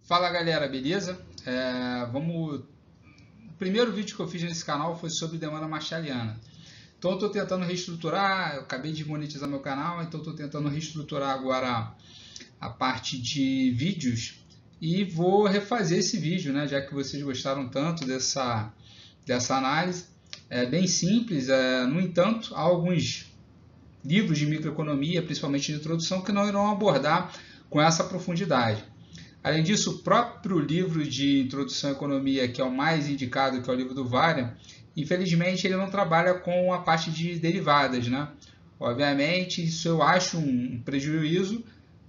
Fala galera, beleza? O primeiro vídeo que eu fiz nesse canal foi sobre demanda marshalliana. Então eu estou tentando reestruturar, eu acabei de monetizar meu canal, então estou tentando reestruturar agora a parte de vídeos e vou refazer esse vídeo, né? Já que vocês gostaram tanto dessa análise. É bem simples, no entanto, há alguns livros de microeconomia, principalmente de introdução, que não irão abordar com essa profundidade. Além disso, o próprio livro de Introdução à Economia, que é o mais indicado, que é o livro do Varian, infelizmente ele não trabalha com a parte de derivadas, né? Obviamente, isso eu acho um prejuízo,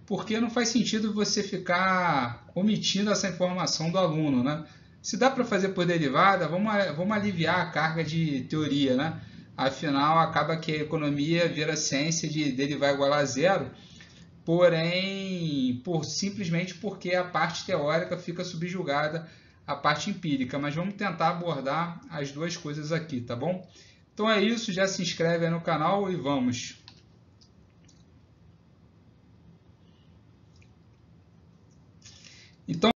porque não faz sentido você ficar omitindo essa informação do aluno, né? Se dá para fazer por derivada, vamos aliviar a carga de teoria, né? Afinal, acaba que a economia vira ciência de derivar igual a zero, porém, simplesmente porque a parte teórica fica subjugada à parte empírica. Mas vamos tentar abordar as duas coisas aqui, tá bom? Então é isso, já se inscreve aí no canal e vamos! Então,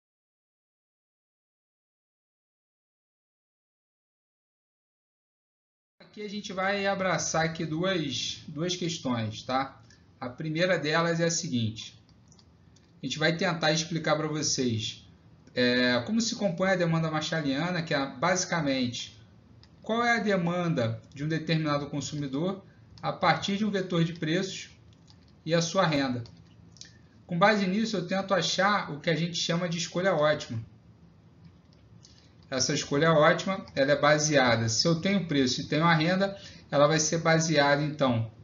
aqui a gente vai abraçar aqui duas questões, tá? A primeira delas é a seguinte: a gente vai tentar explicar para vocês como se compõe a demanda marshalliana, que é basicamente qual é a demanda de um determinado consumidor a partir de um vetor de preços e a sua renda. Com base nisso, eu tento achar o que a gente chama de escolha ótima. Essa escolha ótima ela é baseada, se eu tenho preço e tenho a renda, ela vai ser baseada então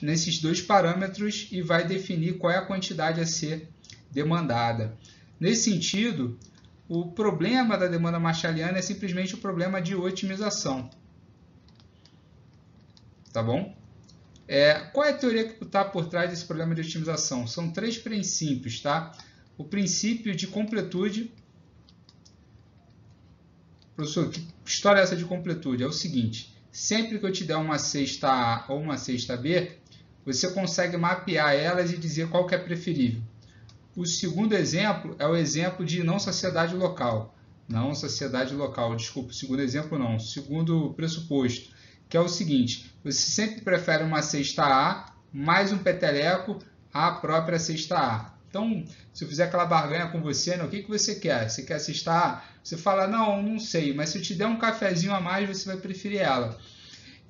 nesses dois parâmetros e vai definir qual é a quantidade a ser demandada. Nesse sentido, o problema da demanda marshalliana é simplesmente o problema de otimização. Tá bom? Qual é a teoria que está por trás desse problema de otimização? São três princípios, tá? O princípio de completude. Professor, que história é essa de completude? É o seguinte: sempre que eu te der uma cesta A ou uma cesta B, você consegue mapear elas e dizer qual que é preferível. O segundo exemplo é o exemplo de não saciedade local. Não saciedade local, desculpa, o segundo exemplo não. O segundo pressuposto, que é o seguinte: você sempre prefere uma cesta A mais um peteleco à própria cesta A. Então, se eu fizer aquela barganha com você, né, o que você quer? Você quer a cesta A? Você fala, não sei, mas se eu te der um cafezinho a mais, você vai preferir ela.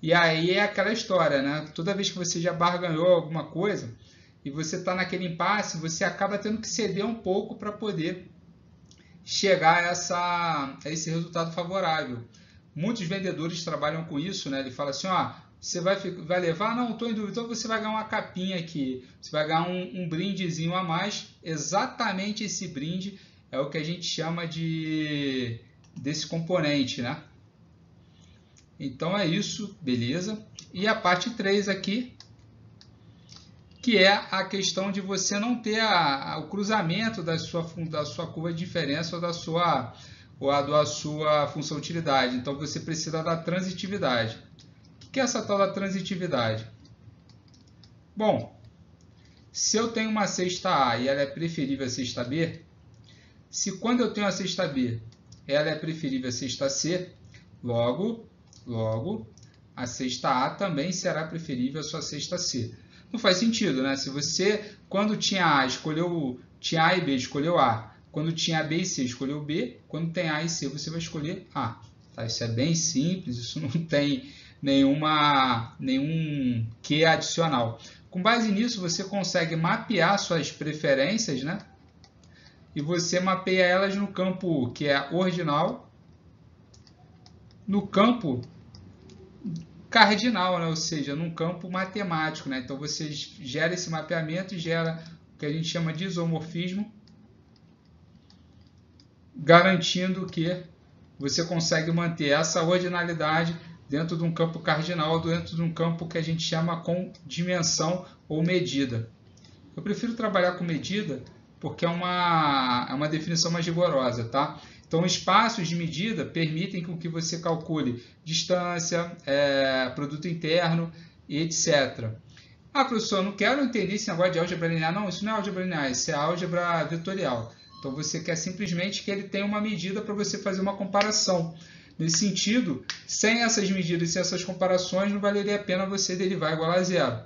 E aí é aquela história, né? Toda vez que você já barganhou alguma coisa e você está naquele impasse, você acaba tendo que ceder um pouco para poder chegar a esse resultado favorável. Muitos vendedores trabalham com isso, né? Ele fala assim, você vai levar? Não, estou em dúvida. Então você vai ganhar uma capinha aqui, você vai ganhar um brindezinho a mais. Exatamente esse brinde é o que a gente chama desse componente, né? Então é isso, beleza? E a parte 3 aqui, que é a questão de você não ter o cruzamento da sua curva de diferença ou da sua função utilidade. Então você precisa da transitividade. O que é essa tal da transitividade? Bom, se eu tenho uma cesta A e ela é preferível à cesta B, se quando eu tenho a cesta B ela é preferível à cesta C, logo a cesta A também será preferível à sua cesta C. Não faz sentido, né? Se você, quando tinha A e B, escolheu A. Quando tinha B e C, escolheu B. Quando tem A e C, você vai escolher A. Tá? Isso é bem simples, isso não tem nenhum quê adicional. Com base nisso, você consegue mapear suas preferências, né? E você mapeia elas no campo que é ordinal, no campo cardinal, né? Ou seja, num campo matemático, né? Então você gera esse mapeamento e gera o que a gente chama de isomorfismo, garantindo que você consegue manter essa ordinalidade dentro de um campo cardinal, dentro de um campo que a gente chama com dimensão ou medida. Eu prefiro trabalhar com medida porque é uma definição mais rigorosa, tá? Então, espaços de medida permitem que você calcule distância, produto interno, etc. Ah, professor, eu não quero entender esse negócio de álgebra linear. Não, isso não é álgebra linear, isso é álgebra vetorial. Então você quer simplesmente que ele tenha uma medida para você fazer uma comparação. Nesse sentido, sem essas medidas e sem essas comparações, não valeria a pena você derivar igual a zero.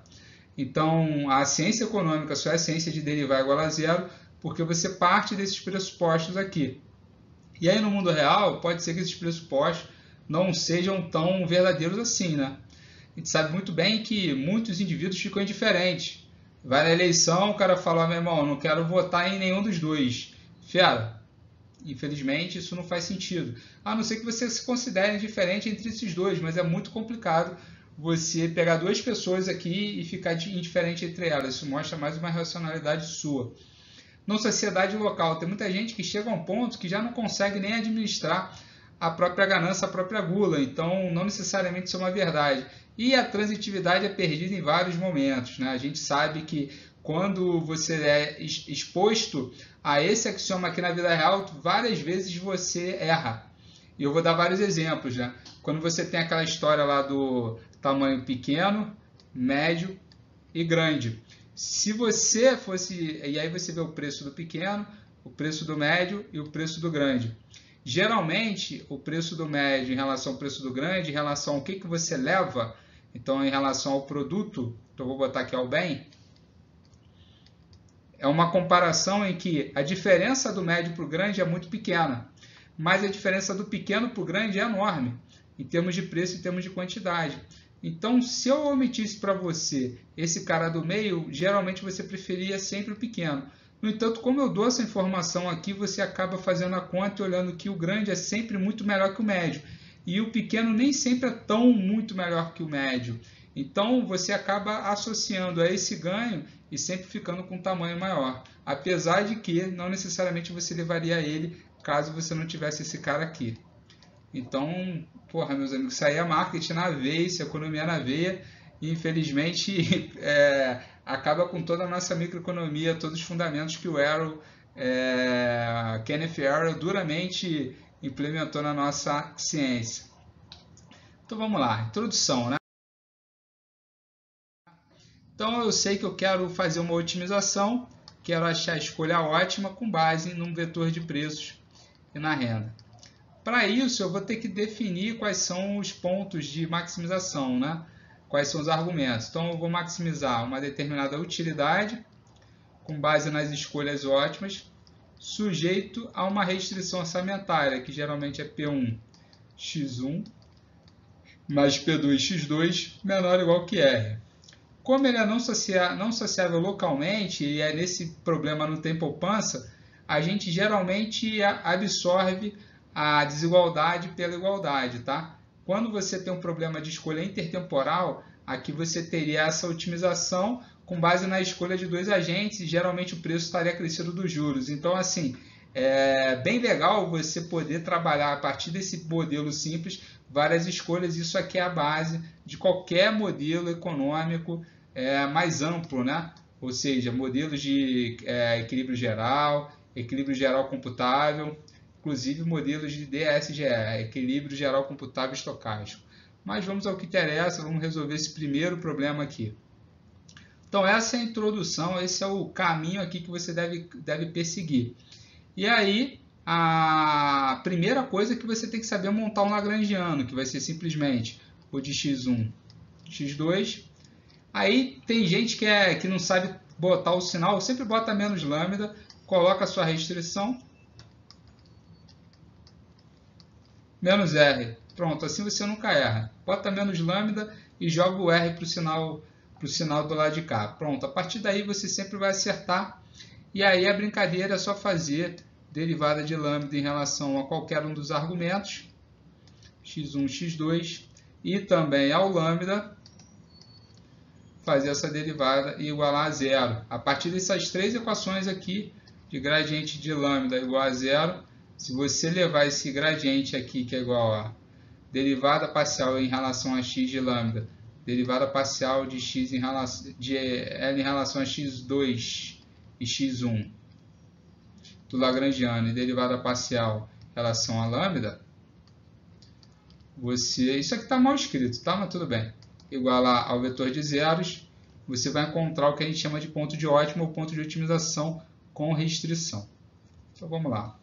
Então, a ciência econômica só é a ciência de derivar igual a zero porque você parte desses pressupostos aqui. E aí, no mundo real, pode ser que esses pressupostos não sejam tão verdadeiros assim, né? A gente sabe muito bem que muitos indivíduos ficam indiferentes. Vai na eleição, o cara fala, meu irmão, não quero votar em nenhum dos dois. Fera, infelizmente isso não faz sentido. A não ser que você se considere indiferente entre esses dois, mas é muito complicado você pegar duas pessoas aqui e ficar indiferente entre elas. Isso mostra mais uma racionalidade sua. Na sociedade local, tem muita gente que chega a um ponto que já não consegue nem administrar a própria ganância, a própria gula. Então, não necessariamente isso é uma verdade. E a transitividade é perdida em vários momentos, né? A gente sabe que quando você é exposto a esse axioma aqui na vida real, várias vezes você erra. E eu vou dar vários exemplos, né? Quando você tem aquela história lá do tamanho pequeno, médio e grande. Se você fosse... E aí você vê o preço do pequeno, o preço do médio e o preço do grande. Geralmente, o preço do médio em relação ao preço do grande, em relação ao que você leva, então em relação ao produto, então eu vou botar aqui ao bem, é uma comparação em que a diferença do médio para o grande é muito pequena, mas a diferença do pequeno para o grande é enorme, em termos de preço e em termos de quantidade. Então, se eu omitisse para você esse cara do meio, geralmente você preferia sempre o pequeno. No entanto, como eu dou essa informação aqui, você acaba fazendo a conta e olhando que o grande é sempre muito melhor que o médio. E o pequeno nem sempre é tão muito melhor que o médio. Então, você acaba associando a esse ganho e sempre ficando com um tamanho maior. Apesar de que não necessariamente você levaria ele caso você não tivesse esse cara aqui. Então, porra, meus amigos, isso aí é marketing na veia, isso é economia na veia. E, infelizmente, acaba com toda a nossa microeconomia, todos os fundamentos que o Kenneth Arrow duramente implementou na nossa ciência. Então vamos lá, introdução, né? Então eu sei que eu quero fazer uma otimização, quero achar a escolha ótima com base num vetor de preços e na renda. Para isso eu vou ter que definir quais são os pontos de maximização, né? Quais são os argumentos. Então eu vou maximizar uma determinada utilidade com base nas escolhas ótimas, sujeito a uma restrição orçamentária, que geralmente é P1 x1 mais P2 x2 menor ou igual que R. Como ele é não sociável localmente, e é nesse problema não tem poupança, a gente geralmente absorve a desigualdade pela igualdade, tá? Quando você tem um problema de escolha intertemporal, aqui você teria essa otimização com base na escolha de dois agentes e geralmente o preço estaria acrescido dos juros. Então, assim, é bem legal você poder trabalhar a partir desse modelo simples várias escolhas. Isso aqui é a base de qualquer modelo econômico mais amplo, né? Ou seja, modelos de equilíbrio geral computável, inclusive modelos de DSGE, equilíbrio geral computável estocástico. Mas vamos ao que interessa, vamos resolver esse primeiro problema aqui. Então essa é a introdução, esse é o caminho aqui que você deve perseguir. E aí, a primeira coisa é que você tem que saber montar um lagrangiano, que vai ser simplesmente o de x1, x2. Aí tem gente que não sabe botar o sinal, sempre bota menos lambda, coloca a sua restrição, menos R. Pronto, assim você nunca erra. Bota menos lambda e joga o R para o sinal do lado de cá. Pronto, a partir daí você sempre vai acertar. E aí a brincadeira é só fazer derivada de lambda em relação a qualquer um dos argumentos, x1, x2, e também ao lambda, fazer essa derivada e igualar a zero. A partir dessas três equações aqui, de gradiente de lambda igual a zero, se você levar esse gradiente aqui, que é igual a derivada parcial em relação a x de lambda, derivada parcial de x de L em relação a x2 e x1 do lagrangiano e derivada parcial em relação a lambda, isso aqui está mal escrito, tá? Mas tudo bem. Igualar ao vetor de zeros você vai encontrar o que a gente chama de ponto de ótimo ou ponto de otimização com restrição. Então vamos lá.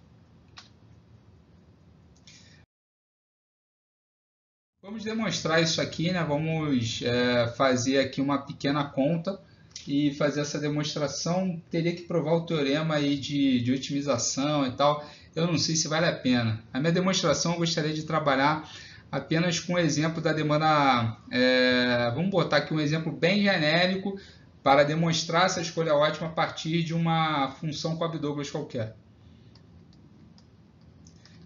Vamos demonstrar isso aqui, né? Vamos fazer aqui uma pequena conta e fazer essa demonstração. Teria que provar o teorema aí de otimização e tal. Eu não sei se vale a pena. A minha demonstração eu gostaria de trabalhar apenas com o exemplo da demanda. Vamos botar aqui um exemplo bem genérico para demonstrar essa escolha ótima a partir de uma função Cobb-Douglas qualquer.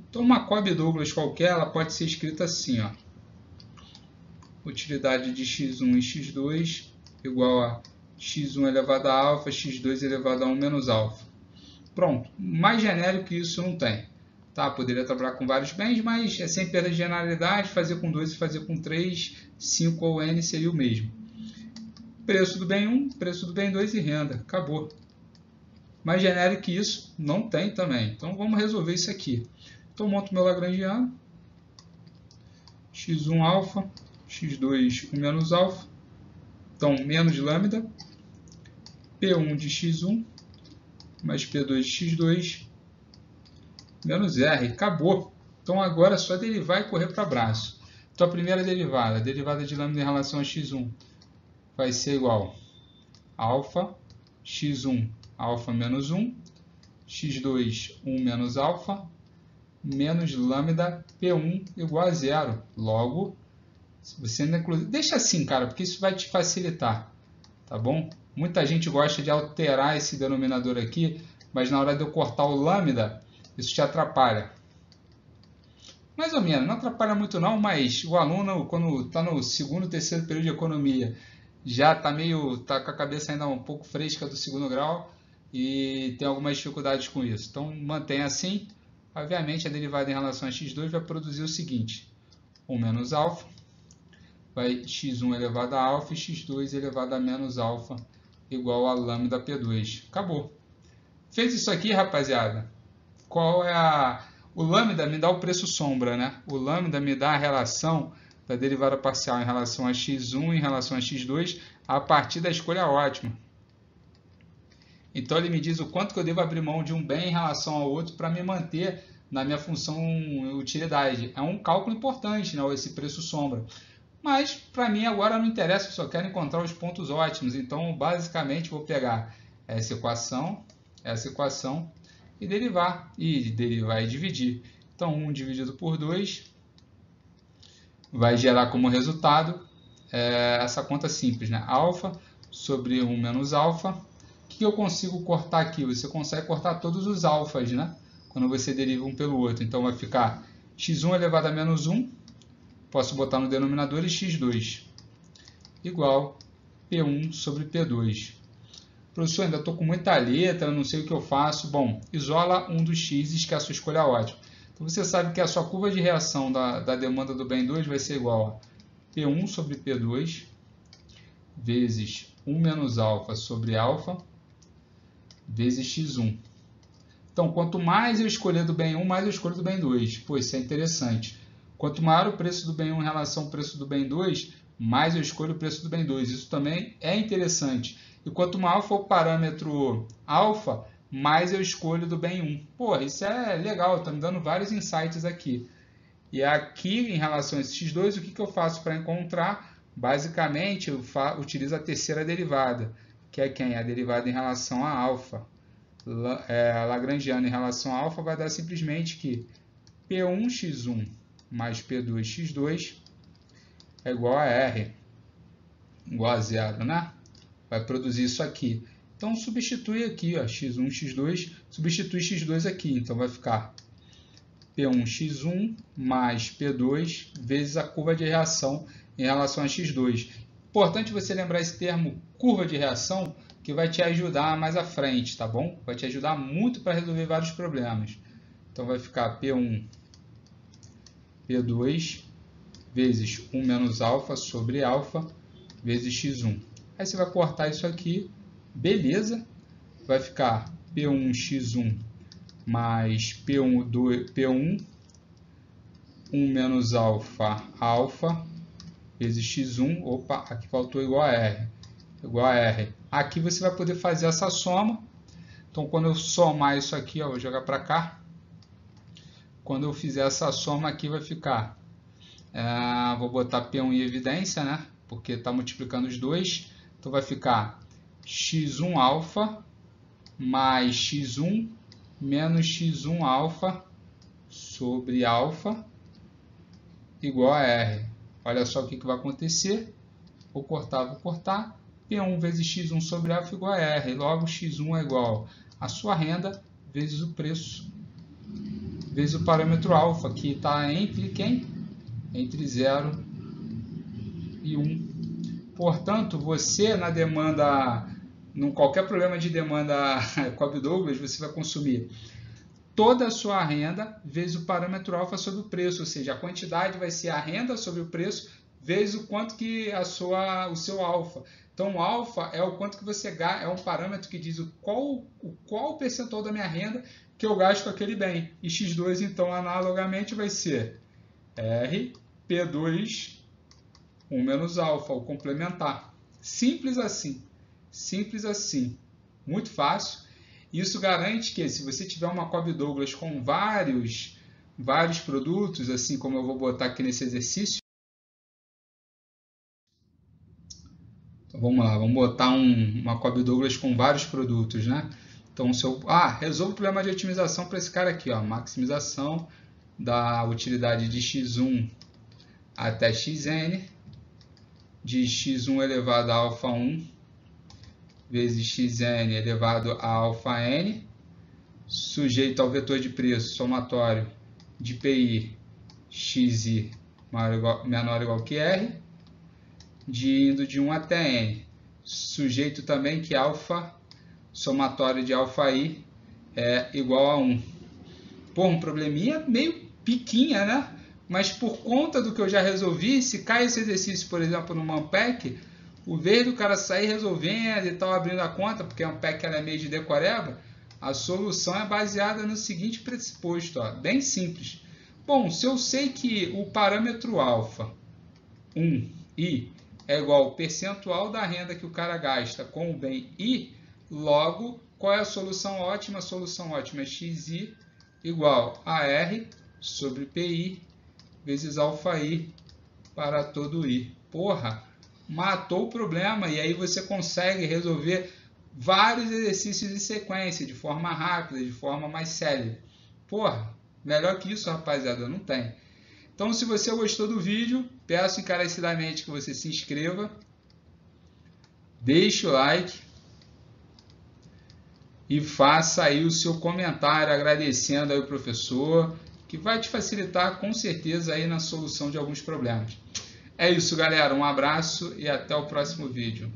Então, uma Cobb-Douglas qualquer, ela pode ser escrita assim, ó. Utilidade de x1 e x2 igual a x1 elevado a alfa, x2 elevado a 1 menos alfa. Pronto, mais genérico que isso não tem. Tá? Poderia trabalhar com vários bens, mas é sem perda de generalidade, fazer com 2 e fazer com 3, 5 ou n seria o mesmo. Preço do bem 1, preço do bem 2 e renda. Acabou. Mais genérico que isso não tem também. Então vamos resolver isso aqui. Então monto meu lagrangiano. x1 alfa, x2 1 menos alfa. Então menos lambda. P1 de x1 mais P2 de x2 menos R. Acabou. Então agora é só derivar e correr para o abraço. Então a primeira derivada, a derivada de lambda em relação a x1, vai ser igual a alfa, x1, alfa menos 1, x2, 1 menos alfa, menos lambda P1 igual a 0. Logo, você ainda inclui... Deixa assim, cara, porque isso vai te facilitar. Tá bom? Muita gente gosta de alterar esse denominador aqui, mas na hora de eu cortar o lambda, isso te atrapalha. Mais ou menos, não atrapalha muito não, mas o aluno, quando está no segundo, terceiro período de economia, já está com a cabeça ainda um pouco fresca do segundo grau e tem algumas dificuldades com isso. Então, mantém assim. Obviamente, a derivada em relação a x2 vai produzir o seguinte. 1 menos alfa, vai x1 elevado a alfa e x2 elevado a menos alfa igual a lambda P2. Acabou. Fez isso aqui, rapaziada? Qual é o lambda me dá o preço sombra, né? O lambda me dá a relação da derivada parcial em relação a x1 em relação a x2 a partir da escolha ótima. Então ele me diz o quanto que eu devo abrir mão de um bem em relação ao outro para me manter na minha função utilidade. É um cálculo importante, né? Esse preço sombra. Mas para mim agora não interessa, eu só quero encontrar os pontos ótimos. Então basicamente vou pegar essa equação e derivar e dividir. Então 1 dividido por 2 vai gerar como resultado essa conta simples, né? Alfa sobre 1 menos alfa. O que eu consigo cortar aqui? Você consegue cortar todos os alfas, né? Quando você deriva um pelo outro. Então vai ficar x1 elevado a menos 1, posso botar no denominador, e x2 igual P1 sobre P2. Professor, ainda estou com muita letra, não sei o que eu faço. Bom, isola um dos x's, que é a sua escolha ótima. Então você sabe que a sua curva de reação da demanda do bem 2 vai ser igual a P1 sobre P2 vezes 1 menos alfa sobre alfa vezes x1. Então, quanto mais eu escolher do bem 1, mais eu escolho do bem 2. Pô, isso é interessante. Quanto maior o preço do bem 1 em relação ao preço do bem 2, mais eu escolho o preço do bem 2. Isso também é interessante. E quanto maior for o parâmetro alfa, mais eu escolho do bem 1. Pô, isso é legal, está me dando vários insights aqui. E aqui, em relação a esse x2, o que eu faço para encontrar? Basicamente, eu utilizo a terceira derivada, que é quem? A derivada em relação a alfa. Lagrangiano em relação a alfa vai dar simplesmente que P1x1 mais P2x2 é igual a R, igual a 0, né? Vai produzir isso aqui. Então, substitui aqui, ó, x1, x2, substitui x2 aqui. Então, vai ficar P1x1 mais P2 vezes a curva de reação em relação a x2. Importante você lembrar esse termo curva de reação, que vai te ajudar mais à frente, tá bom? Vai te ajudar muito para resolver vários problemas. Então, vai ficar P1, P2 vezes 1 menos alfa sobre alfa vezes x1. Aí você vai cortar isso aqui, beleza? Vai ficar P1x1 mais P1 1 menos alfa vezes x1. Opa, aqui faltou igual a R. igual a R. Aqui você vai poder fazer essa soma. Então, quando eu somar isso aqui, ó, vou jogar para cá. Quando eu fizer essa soma aqui, vai ficar... vou botar P1 em evidência, né? Porque está multiplicando os dois. Então, vai ficar x1 alfa mais x1 menos x1 alfa sobre alfa igual a R. Olha só o que vai acontecer. Vou cortar. P1 vezes x1 sobre alfa igual a R. Logo, x1 é igual a sua renda vezes o preço, vezes o parâmetro alfa, que está entre quem? Entre 0 e 1. Portanto, você na demanda, em qualquer problema de demanda Cobb-Douglas, você vai consumir toda a sua renda vezes o parâmetro alfa sobre o preço, ou seja, a quantidade vai ser a renda sobre o preço vezes o quanto que o seu alfa. Então, o alfa é o quanto que você gasta, é um parâmetro que diz qual percentual da minha renda que eu gasto com aquele bem. E x2, então, analogamente, vai ser R, P2, 1 menos alfa, o complementar. Simples assim. Simples assim. Muito fácil. Isso garante que, se você tiver uma Cobb-Douglas com vários produtos, assim como eu vou botar aqui nesse exercício, então, vamos lá, vamos botar uma Cobb-Douglas com vários produtos, né? Então, resolve o problema de otimização para esse cara aqui, ó, maximização da utilidade de x1 até xn, de x1 elevado a alfa 1 vezes xn elevado a alfa n, sujeito ao vetor de preço somatório de PI xi menor ou igual que R, indo de 1 até n, sujeito também que alfa, somatório de alfa i é igual a 1. Pô, um probleminha meio piquinha, né? Mas por conta do que eu já resolvi, se cai esse exercício, por exemplo, no Manpack, o vez do cara sair resolvendo e tal, abrindo a conta, porque a Manpack ela é meio de decoreba, a solução é baseada no seguinte pressuposto, ó, bem simples. Bom, se eu sei que o parâmetro alfa, 1i, é igual ao percentual da renda que o cara gasta com o bem I, logo, qual é a solução ótima? A solução ótima é xi igual a R sobre PI vezes alfa I para todo I. Porra, matou o problema e aí você consegue resolver vários exercícios em sequência, de forma rápida, de forma mais célere. Porra, melhor que isso, rapaziada, não tem. Então, se você gostou do vídeo, peço encarecidamente que você se inscreva, deixe o like e faça aí o seu comentário agradecendo aí o professor, que vai te facilitar com certeza aí na solução de alguns problemas. É isso, galera. Um abraço e até o próximo vídeo.